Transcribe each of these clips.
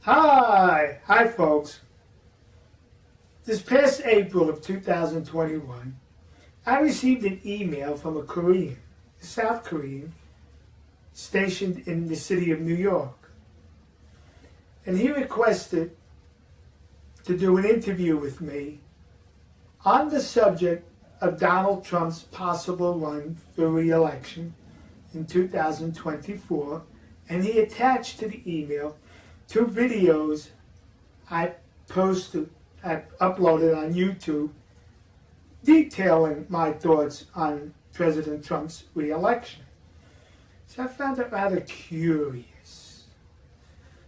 Hi folks. This past April of 2021, I received an email from a Korean, a South Korean, stationed in the city of New York. And he requested to do an interview with me on the subject of Donald Trump's possible run for re-election in 2024, and he attached to the email 2 videos I uploaded on YouTube detailing my thoughts on President Trump's re-election. So I found it rather curious.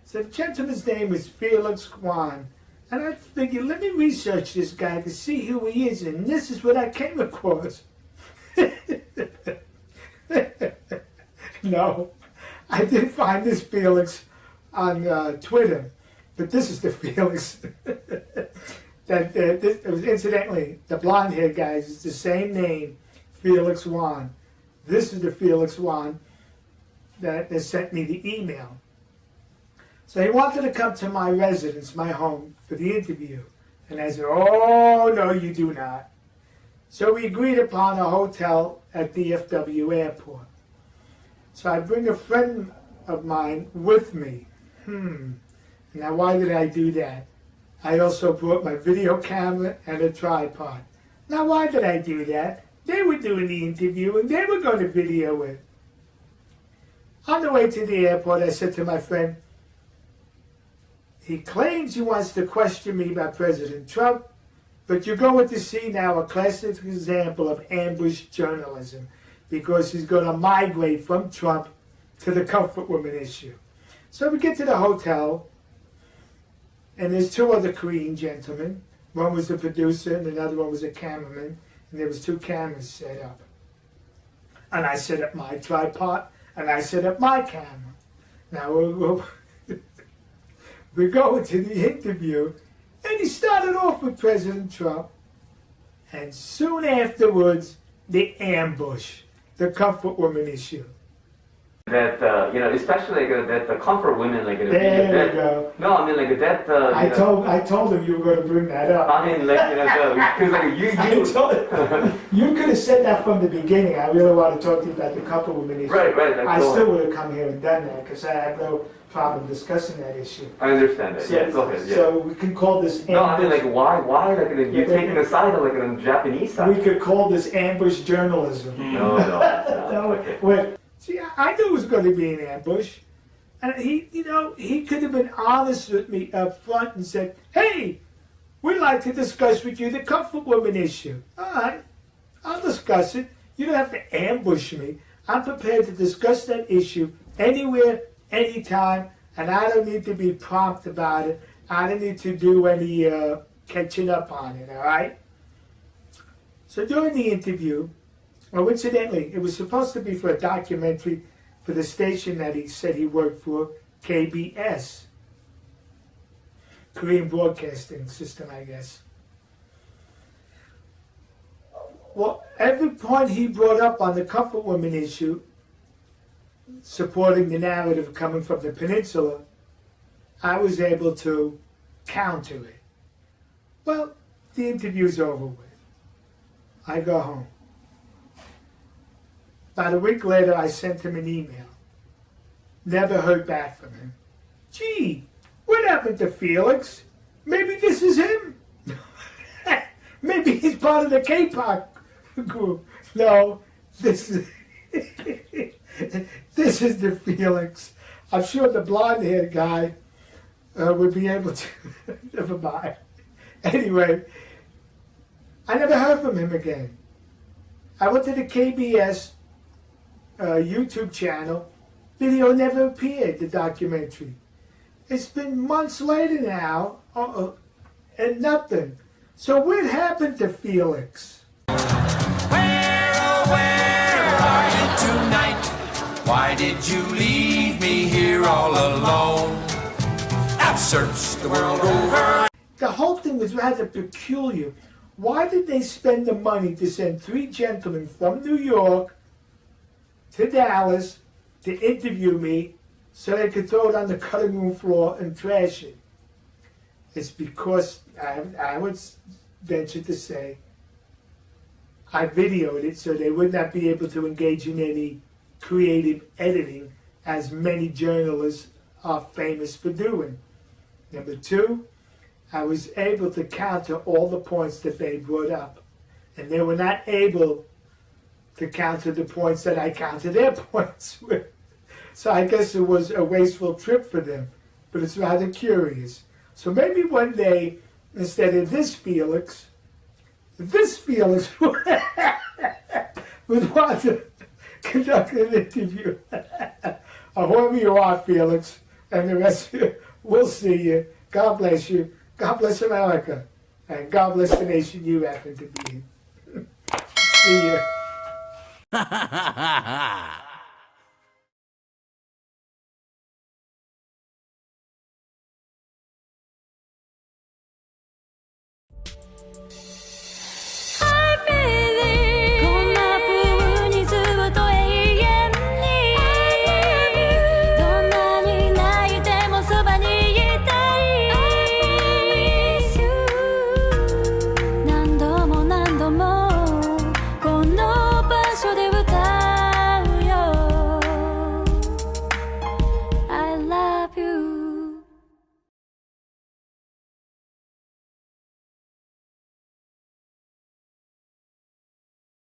So the gentleman's name is Felix Kwon, and I figured, let me research this guy to see who he is, and this is what I came across. No, I did find this Felix on Twitter, but this is the Felix that it was incidentally, the blonde-haired guy is the same name, Felix Wan. This is the Felix Wan that sent me the email. So he wanted to come to my residence, my home, for the interview. And I said, oh, no, you do not. So we agreed upon a hotel at DFW Airport. So I bring a friend of mine with me. Now, why did I do that? I also brought my video camera and a tripod. Now, why did I do that? They were doing the interview and they were going to video it. On the way to the airport, I said to my friend, he claims he wants to question me about President Trump, but you're going to see now a classic example of ambush journalism because he's going to migrate from Trump to the comfort woman issue. So we get to the hotel, and there's 2 other Korean gentlemen. One was the producer, and another one was a cameraman, and there was 2 cameras set up. And I set up my tripod, and I set up my camera. Now we're going to the interview, and he started off with President Trump, and soon afterwards, the ambush, the comfort woman issue. That especially that the comfort women there you go. No, I mean that. I told him you were going to bring that up. I mean because you could have said that from the beginning. I really want to talk to you about the comfort women issue. Right. I still would have come here and done that because I have no problem discussing that issue. I understand that. So, go ahead. Yeah. So we can call this. No, I mean why you're taking a side of the Japanese side. We could call this ambush journalism. No. Okay. Wait. See, I knew it was going to be an ambush. And he could have been honest with me up front and said, hey, we'd like to discuss with you the comfort woman issue. All right, I'll discuss it. You don't have to ambush me. I'm prepared to discuss that issue anywhere, anytime, and I don't need to be prompt about it. I don't need to do any catching up on it, all right? So during the interview, well, incidentally, it was supposed to be for a documentary for the station that he said he worked for, KBS, Korean Broadcasting System, I guess. Well, every point he brought up on the comfort woman issue, supporting the narrative coming from the peninsula, I was able to counter it. Well, the interview's over with. I go home. About a week later, I sent him an email. Never heard back from him. Gee, what happened to Felix? Maybe this is him. Maybe he's part of the K-pop group. No, this is the Felix. I'm sure the blonde-haired guy would be able to. Never mind. Anyway, I never heard from him again. I went to the KBS YouTube channel. Video never appeared, the documentary. It's been months later now, and nothing. So what happened to Felix? Where, oh, where are you tonight? Why did you leave me here all alone? I've searched the world over. The whole thing was rather peculiar. Why did they spend the money to send 3 gentlemen from New York to Dallas to interview me so they could throw it on the cutting room floor and trash it. It's because I would venture to say I videoed it so they would not be able to engage in any creative editing as many journalists are famous for doing. Number two, I was able to counter all the points that they brought up, and they were not able to counter the points that I counter their points with. So I guess it was a wasteful trip for them, but it's rather curious. So maybe one day, instead of this Felix would want to conduct an interview. Whoever you are, Felix, and the rest of you, we'll see you. God bless you. God bless America. And God bless the nation you happen to be in. See you.